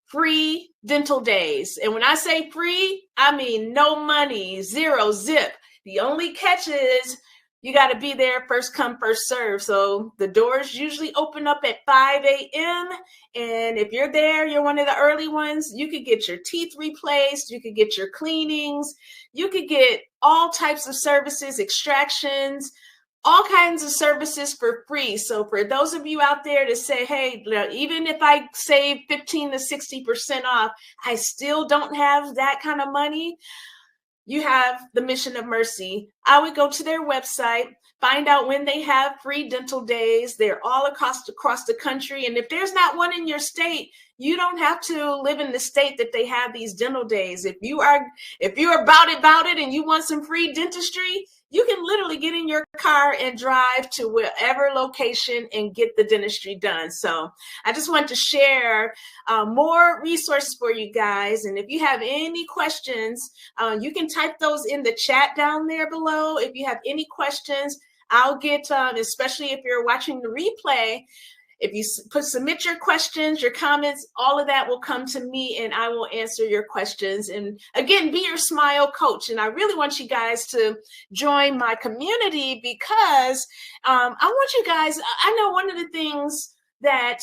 free dental days. And when I say free, I mean no money, zero, zip. The only catch is you got to be there first come, first serve. So the doors usually open up at 5 a.m. And if you're there, you're one of the early ones, you could get your teeth replaced. You could get your cleanings. You could get all types of services, extractions, all kinds of services for free. So for those of you out there to say, hey, even if I save 15 to 60% off, I still don't have that kind of money. You have the Mission of Mercy. I would go to their website, find out when they have free dental days. They're all across the country. And if there's not one in your state, you don't have to live in the state that they have these dental days. If you're about it and you want some free dentistry, you can literally get in your car and drive to wherever location and get the dentistry done. So I just want to share more resources for you guys. And if you have any questions, you can type those in the chat down there below. If you have any questions, I'll get, especially if you're watching the replay, if you submit your questions, your comments, all of that will come to me and I will answer your questions. And again, be your smile coach. And I really want you guys to join my community because I want you guys, I know one of the things that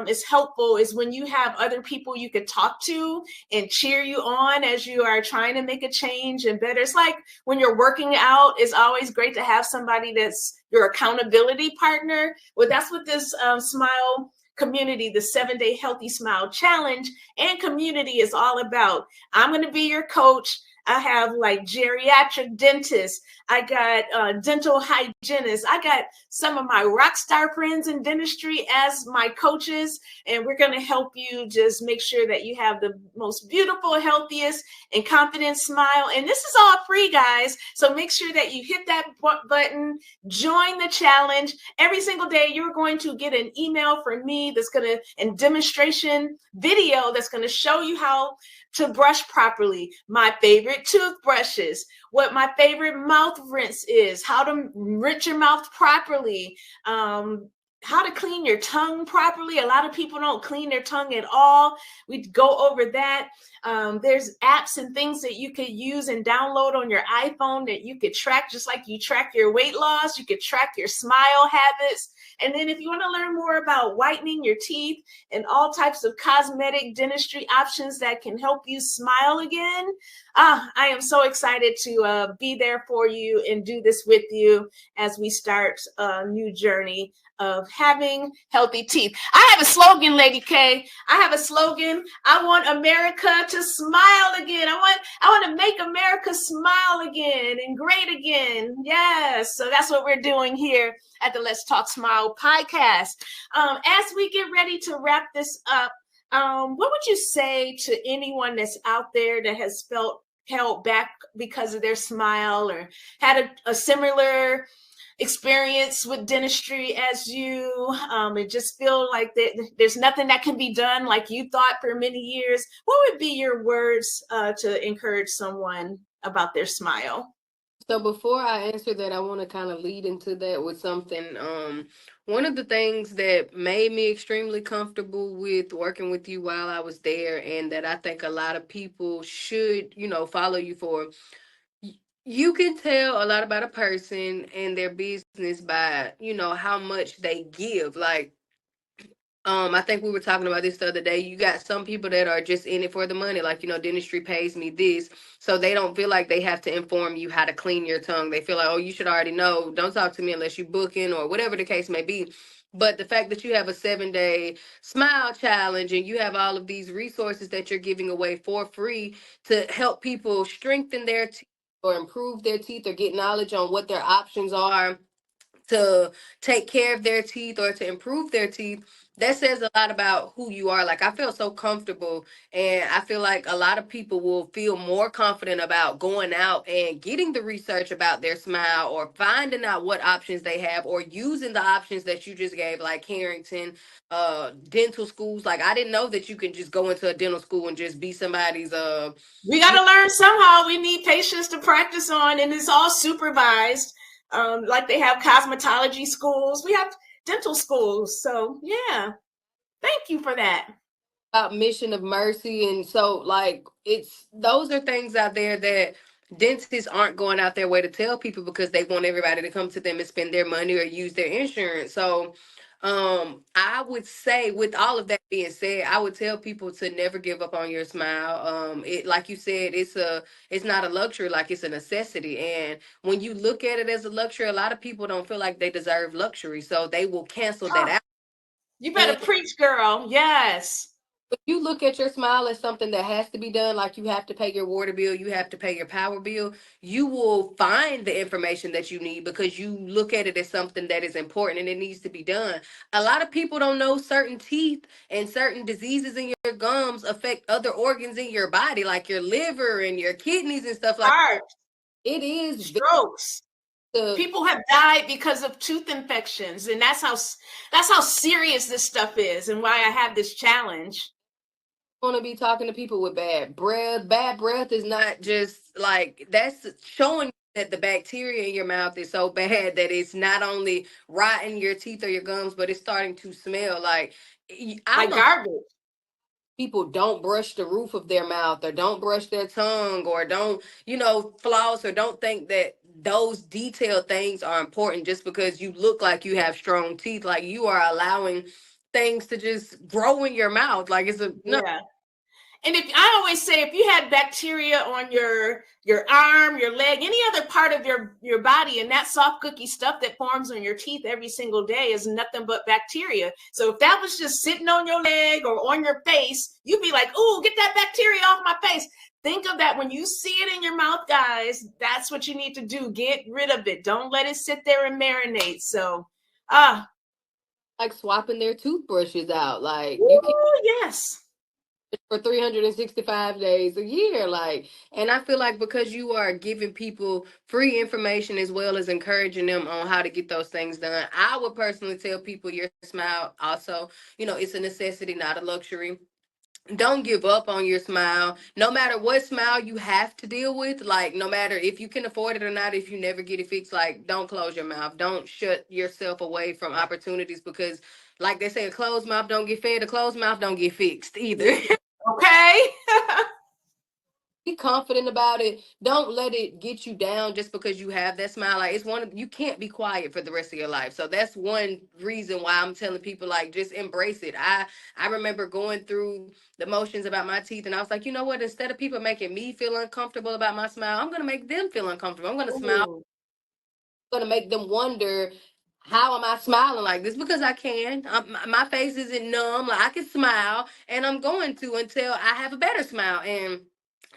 is helpful is when you have other people you could talk to and cheer you on as you are trying to make a change and better. It's like when you're working out, it's always great to have somebody that's your accountability partner. Well, that's what this smile community, the 7-day Healthy Smile Challenge and community is all about. I'm going to be your coach. I have like geriatric dentists. I got dental hygienists. I got some of my rock star friends in dentistry as my coaches. And we're going to help you just make sure that you have the most beautiful, healthiest, and confident smile. And this is all free, guys. So make sure that you hit that button, join the challenge. Every single day, you're going to get an email from me that's going to, and demonstration video that's going to show you how to brush properly, my favorite toothbrushes, what my favorite mouth rinse is, how to rinse your mouth properly, how to clean your tongue properly. A lot of people don't clean their tongue at all. We go over that. There's apps and things that you could use and download on your iPhone that you could track, just like you track your weight loss. You could track your smile habits. And then if you want to learn more about whitening your teeth and all types of cosmetic dentistry options that can help you smile again, I am so excited to be there for you and do this with you as we start a new journey of having healthy teeth. I have a slogan, Lady K. I have a slogan. I want America to smile again. I want to make America smile again and great again. Yes. So that's what we're doing here at the Let's Talk Smile podcast. As we get ready to wrap this up, what would you say to anyone that's out there that has felt held back because of their smile or had a similar experience with dentistry as you, and just feel like that there's nothing that can be done like you thought for many years? What would be your words to encourage someone about their smile? So before I answer that, I want to kind of lead into that with something. One of the things that made me extremely comfortable with working with you while I was there, and that I think a lot of people should, follow you for, you can tell a lot about a person and their business by, how much they give. Like, I think we were talking about this the other day. You got some people that are just in it for the money. Like, dentistry pays me this. So they don't feel like they have to inform you how to clean your tongue. They feel like, oh, you should already know. Don't talk to me unless you booking or whatever the case may be. But the fact that you have a 7-day smile challenge and you have all of these resources that you're giving away for free to help people strengthen their teeth or improve their teeth or get knowledge on what their options are to take care of their teeth or to improve their teeth, that says a lot about who you are. Like, I feel so comfortable, and I feel like a lot of people will feel more confident about going out and getting the research about their smile or finding out what options they have or using the options that you just gave, like Carrington, dental schools. Like, I didn't know that you can just go into a dental school and just be somebody's We got to learn somehow. We need patients to practice on, and it's all supervised. Like they have cosmetology schools. We have dental schools. So yeah, thank you for that. about mission of mercy. And so, like, it's those are things out there that dentists aren't going out their way to tell people because they want everybody to come to them and spend their money or use their insurance. So I would say, with all of that being said, I would tell people to never give up on your smile. It, like you said, it's not a luxury, like it's a necessity. And when you look at it as a luxury, a lot of people don't feel like they deserve luxury, so they will cancel that out. You better preach, girl. Yes. If you look at your smile as something that has to be done, like you have to pay your water bill, you have to pay your power bill, you will find the information that you need because you look at it as something that is important and it needs to be done. A lot of people don't know certain teeth and certain diseases in your gums affect other organs in your body, like your liver and your kidneys and stuff like Heart, that. It is strokes. People have died because of tooth infections, and that's how serious this stuff is, and why I have this challenge. Want to be talking to people with bad breath. Bad breath is not just like, that's showing that the bacteria in your mouth is so bad that it's not only rotting your teeth or your gums, but it's starting to smell like Like garbage. People don't brush the roof of their mouth or don't brush their tongue or don't, floss or don't think that those detailed things are important just because you look like you have strong teeth. Like, you are allowing things to just grow in your mouth. Like, it's no. Yeah. And if I always say, if you had bacteria on your arm, your leg, any other part of your body, and that soft cookie stuff that forms on your teeth every single day is nothing but bacteria. So if that was just sitting on your leg or on your face, you'd be like, "Ooh, get that bacteria off my face." Think of that when you see it in your mouth, guys. That's what you need to do. Get rid of it. Don't let it sit there and marinate. So, like swapping their toothbrushes out. Like, ooh, you can, yes. for 365 days a year. Like, and I feel like because you are giving people free information as well as encouraging them on how to get those things done, I would personally tell people your smile also, it's a necessity, not a luxury. Don't give up on your smile. No matter what smile you have to deal with, like, no matter if you can afford it or not, if you never get it fixed, like, don't close your mouth. Don't shut yourself away from opportunities because, like they say, a closed mouth don't get fed, a closed mouth don't get fixed either. Okay. Be confident about it. Don't let it get you down just because you have that smile. Like, you can't be quiet for the rest of your life. So that's one reason why I'm telling people, like, just embrace it. I remember going through the motions about my teeth, and I was like, you know what? Instead of people making me feel uncomfortable about my smile, I'm gonna make them feel uncomfortable. I'm gonna smile. I'm gonna make them wonder, how am I smiling like this? Because I can. My face isn't numb. Like, I can smile, and I'm going to until I have a better smile. And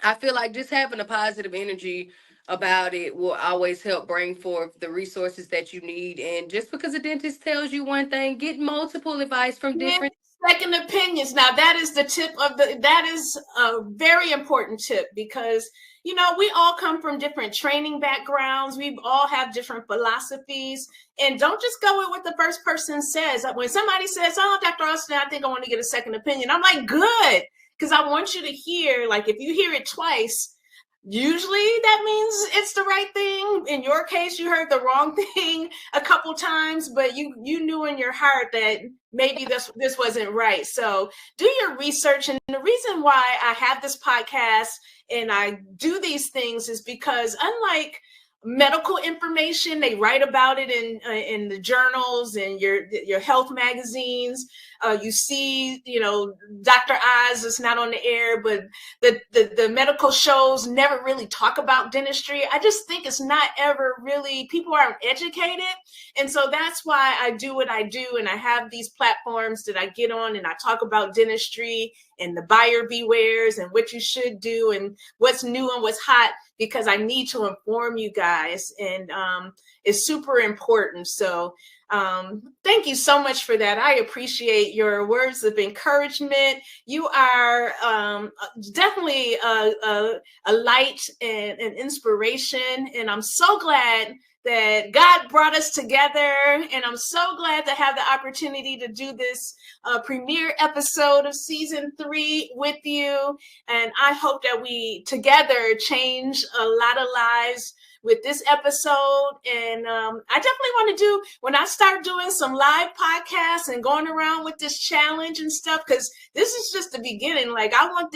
I feel like just having a positive energy about it will always help bring forth the resources that you need. And just because a dentist tells you one thing, get multiple advice from different second opinions. Now that is that is a very important tip because we all come from different training backgrounds. We all have different philosophies, and don't just go with what the first person says. When somebody says, "Oh, Dr. Austin, I think I want to get a second opinion," I'm like, good, because I want you to hear, like, if you hear it twice, usually that means it's the right thing. In your case, you heard the wrong thing a couple times, but you knew in your heart that maybe this wasn't right. So do your research. And the reason why I have this podcast and I do these things is because, unlike medical information, they write about it in the journals and your health magazines. You see, Dr. Oz is not on the air, but the medical shows never really talk about dentistry. I just think it's not ever really, people aren't educated. And so that's why I do what I do. And I have these platforms that I get on and I talk about dentistry and the buyer bewares and what you should do and what's new and what's hot, because I need to inform you guys, and it's super important. So thank you so much for that. I appreciate your words of encouragement. You are definitely a light and an inspiration, and I'm so glad that God brought us together, and I'm so glad to have the opportunity to do this premiere episode of season 3 with you. And I hope that we together change a lot of lives with this episode. And I definitely want to do, when I start doing some live podcasts and going around with this challenge and stuff, because this is just the beginning. Like, I want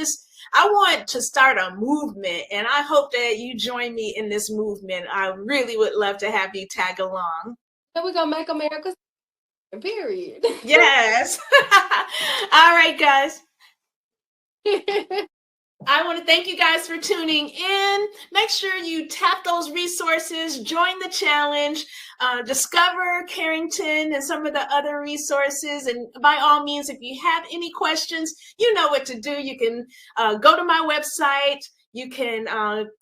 to start a movement, and I hope that you join me in this movement. I really would love to have you tag along. So we're gonna make America, period. Yes. All right, guys. I want to thank you guys for tuning in. Make sure you tap those resources, join the challenge, discover Carrington and some of the other resources. And by all means, if you have any questions, you know what to do. You can go to my website. You can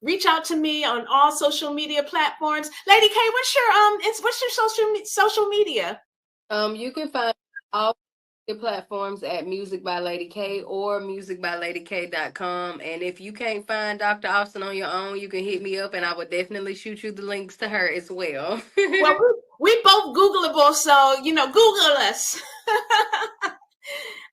reach out to me on all social media platforms. Lady K, what's your social media? You can find all the platforms at Music by Lady K or musicbyladyk.com. And if you can't find Dr. Austin on your own, you can hit me up, and I would definitely shoot you the links to her as well. Well, we both Googleable, so Google us.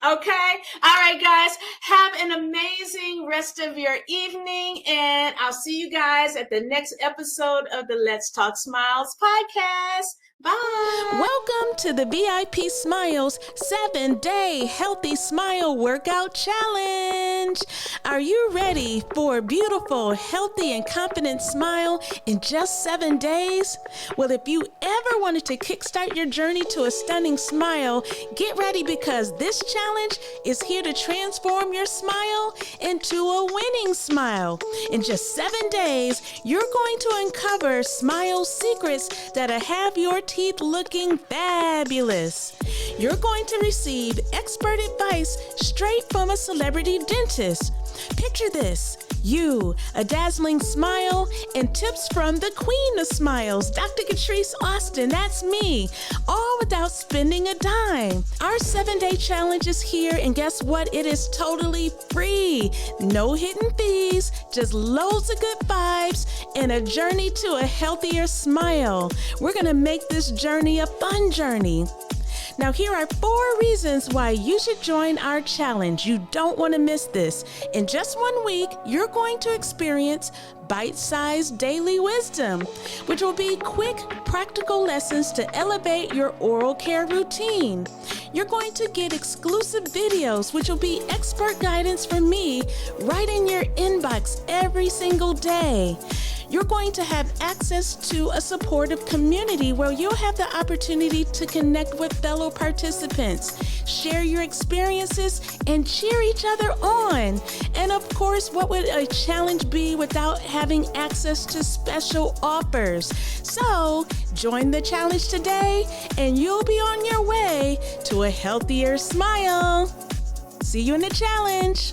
Okay. All right, guys. Have an amazing rest of your evening, and I'll see you guys at the next episode of the Let's Talk Smiles podcast. Bye. Welcome to the VIP Smiles 7-Day Healthy Smile Workout Challenge. Are you ready for a beautiful, healthy, and confident smile in just 7 days? Well, if you ever wanted to kickstart your journey to a stunning smile, get ready, because this challenge is here to transform your smile into a winning smile. In just 7 days, you're going to uncover smile secrets that'll have your teeth looking fabulous. You're going to receive expert advice straight from a celebrity dentist. Picture this: you, a dazzling smile, and tips from the Queen of Smiles, Dr. Catrise Austin, that's me, all without spending a dime. Our 7-day challenge is here, and guess what? It is totally free. No hidden fees, just loads of good vibes and a journey to a healthier smile. We're gonna make this journey a fun journey. Now, here are 4 reasons why you should join our challenge. You don't want to miss this. In just 1 week, you're going to experience bite-sized daily wisdom, which will be quick, practical lessons to elevate your oral care routine. You're going to get exclusive videos, which will be expert guidance from me right in your inbox every single day. You're going to have access to a supportive community where you'll have the opportunity to connect with fellow participants, share your experiences, and cheer each other on. And of course, what would a challenge be without having access to special offers? So, join the challenge today, and you'll be on your way to a healthier smile. See you in the challenge.